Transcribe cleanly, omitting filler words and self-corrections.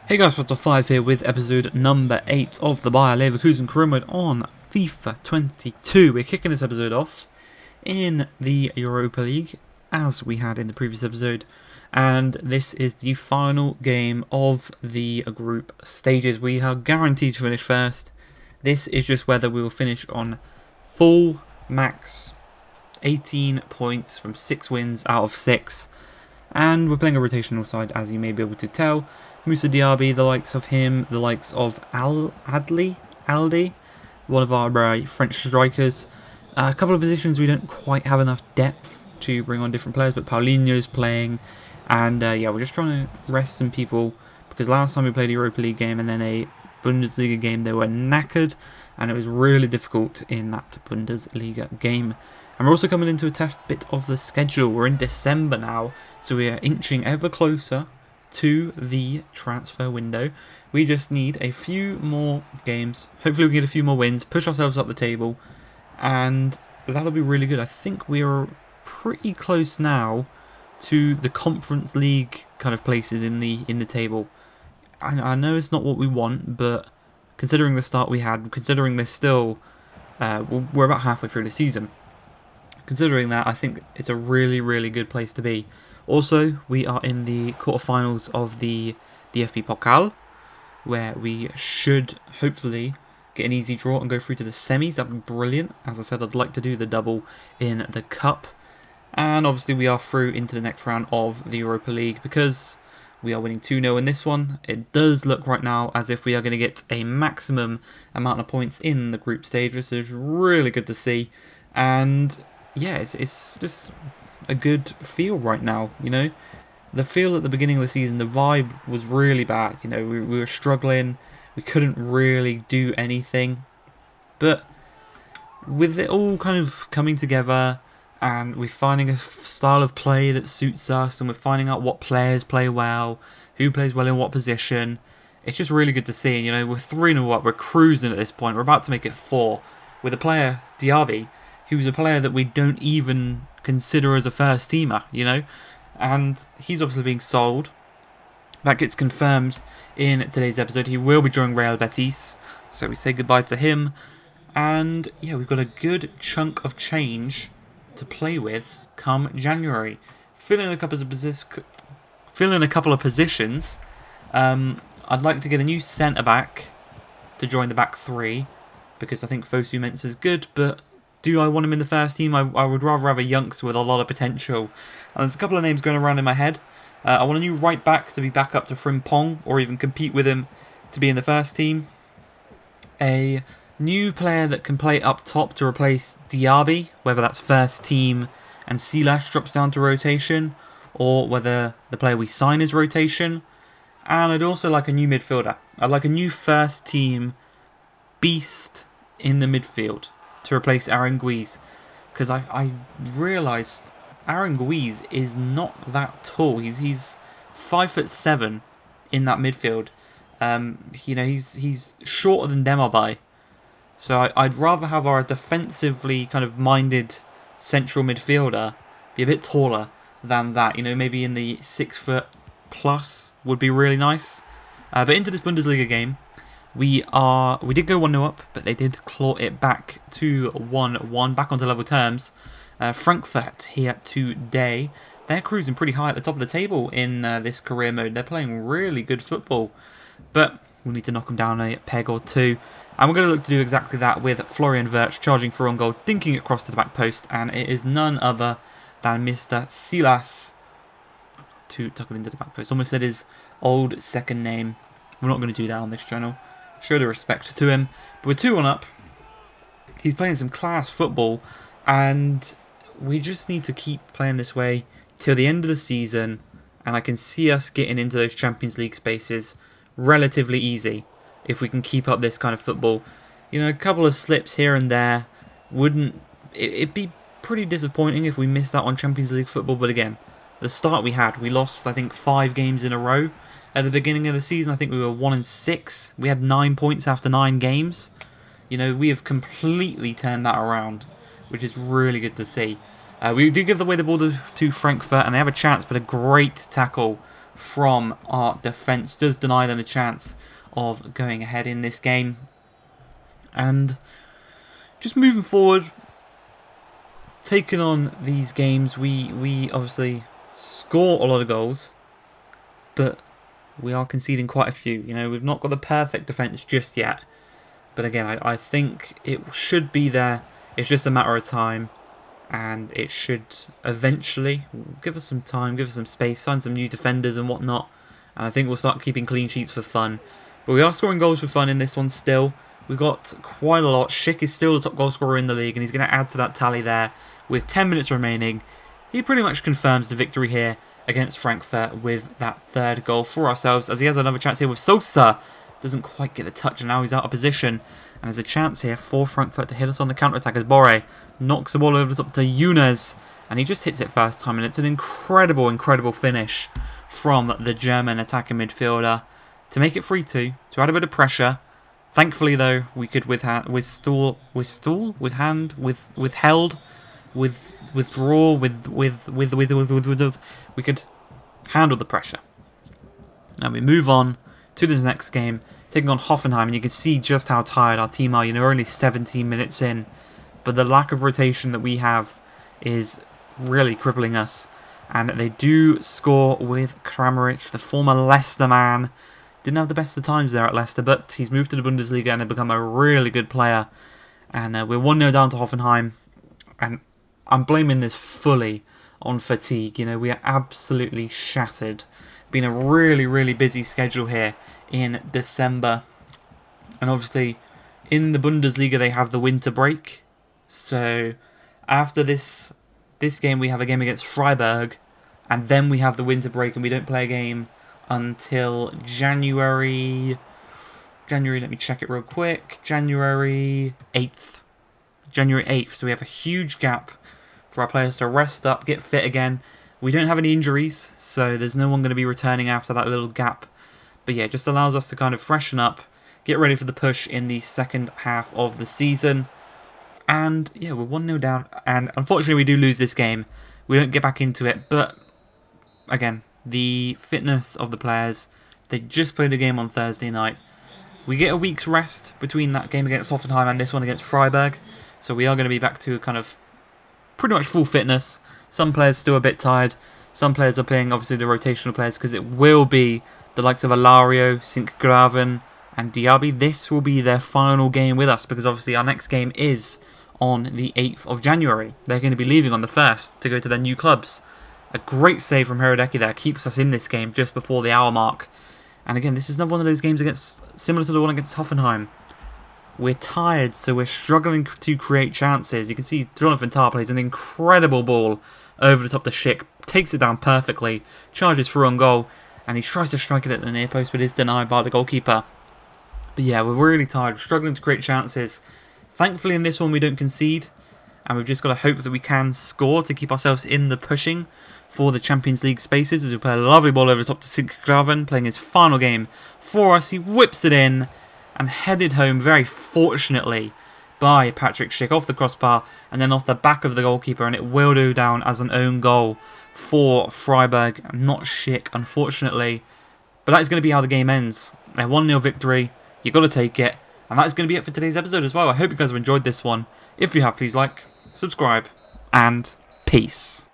Hey guys, Five here with episode number 8 of the Bayer Leverkusen career mode on FIFA 22. We're kicking this episode off in the Europa League, as we had in the previous episode, and this is the final game of the group stages. We are guaranteed to finish first. This is just whether we will finish on full max 18 points from 6 wins out of 6, and we're playing a rotational side, as you may be able to tell. Moussa Diaby, the likes of him, the likes of Aldi, one of our French strikers. A couple of positions we don't quite have enough depth to bring on different players, but Paulinho's playing, and yeah, we're just trying to rest some people, because last time we played a Europa League game and then a Bundesliga game, they were knackered, and it was really difficult in that Bundesliga game. And we're also coming into a tough bit of the schedule. We're in December now, so we are inching ever closer to the transfer window. We just need a few more games. Hopefully we get a few more wins, push ourselves up the table, and that'll be really good. I think we are pretty close now to the Conference League kind of places in the table. I know it's not what we want, but considering the start we had, considering there's still we're about halfway through the season, considering that, I think it's a really good place to be. Also, we are in the quarterfinals of the DFB Pokal, where we should hopefully get an easy draw and go through to the semis. That'd be brilliant. As I said, I'd like to do the double in the cup. And obviously we are through into the next round of the Europa League, because we are winning 2-0 in this one. It does look right now as if we are going to get a maximum amount of points in the group stage, which is really good to see. And yeah, it's just a good feel right now, you know. The feel at the beginning of the season, the vibe was really bad, you know. We were struggling, we couldn't really do anything, but with it all kind of coming together, and we're finding a style of play that suits us, and we're finding out what players play well, who plays well in what position, it's just really good to see. You know, we're 3-0 up, we're cruising at this point, we're about to make it 4, with a player, Diaby, who's a player that we don't even consider as a first teamer, you know, and he's obviously being sold. That gets confirmed in today's episode. He will be joining Real Betis, so we say goodbye to him. And yeah, we've got a good chunk of change to play with come January. Fill in a couple of positions. I'd like to get a new centre back to join the back three, because I think Fosu Mensah is good, but do I want him in the first team? I would rather have a youngster with a lot of potential. And there's a couple of names going around in my head. I want a new right back to be back up to Frimpong, or even compete with him to be in the first team. A new player that can play up top to replace Diaby, whether that's first team and Silas drops down to rotation, or whether the player we sign is rotation. And I'd also like a new midfielder. I'd like a new first team beast in the midfield to replace Aranguiz, because I realised Aranguiz is not that tall. He's 5'7" in that midfield. You know, he's shorter than Demabai, so I'd rather have our defensively kind of minded central midfielder be a bit taller than that. You know, maybe in the 6 foot plus would be really nice. But into this Bundesliga game, we did go 1-0 up, but they did claw it back to 1-1, back onto level terms. Frankfurt here today, they're cruising pretty high at the top of the table in this career mode. They're playing really good football, but we'll need to knock them down a peg or two. And we're going to look to do exactly that with Florian Wirtz charging for on goal, dinking it across to the back post, and it is none other than Mr. Silas to tuck it into the back post. Almost said his old second name. We're not going to do that on this channel. Show the respect to him. But we're 2-1 up. He's playing some class football, and we just need to keep playing this way till the end of the season, and I can see us getting into those Champions League spaces relatively easy if we can keep up this kind of football. You know, a couple of slips here and there it'd be pretty disappointing if we missed out on Champions League football, but again, the start we had, we lost I think 5 games in a row. At the beginning of the season, I think we were 1-6. We had 9 points after 9 games. You know, we have completely turned that around, which is really good to see. We do give away the ball to Frankfurt, and they have a chance, but a great tackle from our defence does deny them the chance of going ahead in this game. And just moving forward, taking on these games, we obviously score a lot of goals, but we are conceding quite a few. You know, we've not got the perfect defence just yet. But again, I think it should be there. It's just a matter of time. And it should eventually give us some time, give us some space, sign some new defenders and whatnot. And I think we'll start keeping clean sheets for fun. But we are scoring goals for fun in this one still. We've got quite a lot. Schick is still the top goal scorer in the league, and he's going to add to that tally there with 10 minutes remaining. He pretty much confirms the victory here against Frankfurt with that third goal for ourselves, as he has another chance here with Sosa. Doesn't quite get the touch, and now he's out of position. And there's a chance here for Frankfurt to hit us on the counter-attack as Borre knocks the ball over the top to Younes. And he just hits it first time, and it's an incredible, incredible finish from the German attacking midfielder to make it 3-2, to add a bit of pressure. Thankfully, though, we could withdraw, we could handle the pressure. Now we move on to this next game, taking on Hoffenheim, and you can see just how tired our team are. You know, we're only 17 minutes in, but the lack of rotation that we have is really crippling us. And they do score with Kramaric, the former Leicester man. Didn't have the best of times there at Leicester, but he's moved to the Bundesliga and has become a really good player. And we're 1-0 down to Hoffenheim, and I'm blaming this fully on fatigue. You know, we are absolutely shattered. Been a really, really busy schedule here in December. And obviously, in the Bundesliga, they have the winter break. So, after this game, we have a game against Freiburg. And then we have the winter break, and we don't play a game until January, let me check it real quick. January 8th. January 8th. So we have a huge gap for our players to rest up, get fit again. We don't have any injuries, so there's no one going to be returning after that little gap. But yeah, it just allows us to kind of freshen up, get ready for the push in the second half of the season. And yeah, we're 1-0 down, and unfortunately we do lose this game. We don't get back into it, but again, the fitness of the players, they just played a game on Thursday night. We get a week's rest between that game against Hoffenheim and this one against Freiburg, so we are going to be back to kind of pretty much full fitness. Some players still a bit tired. Some players are playing, obviously, the rotational players, because it will be the likes of Alario, Sinkgraven and Diaby. This will be their final game with us, because obviously our next game is on the 8th of January. They're going to be leaving on the 1st to go to their new clubs. A great save from Hirodeki there keeps us in this game just before the hour mark. And again, this is another one of those games similar to the one against Hoffenheim. We're tired, so we're struggling to create chances. You can see Jonathan Tah plays an incredible ball over the top to Schick, takes it down perfectly, charges through on goal, and he tries to strike it at the near post, but is denied by the goalkeeper. But yeah, we're really tired, we're struggling to create chances. Thankfully in this one we don't concede, and we've just got to hope that we can score to keep ourselves in the pushing for the Champions League spaces, as we play a lovely ball over the top to Sinkgraven, playing his final game for us. He whips it in and headed home very fortunately by Patrick Schick off the crossbar and then off the back of the goalkeeper, and it will go down as an own goal for Freiburg, not Schick, unfortunately. But that is going to be how the game ends. A 1-0 victory, you've got to take it, and that is going to be it for today's episode as well. I hope you guys have enjoyed this one. If you have, please like, subscribe, and peace.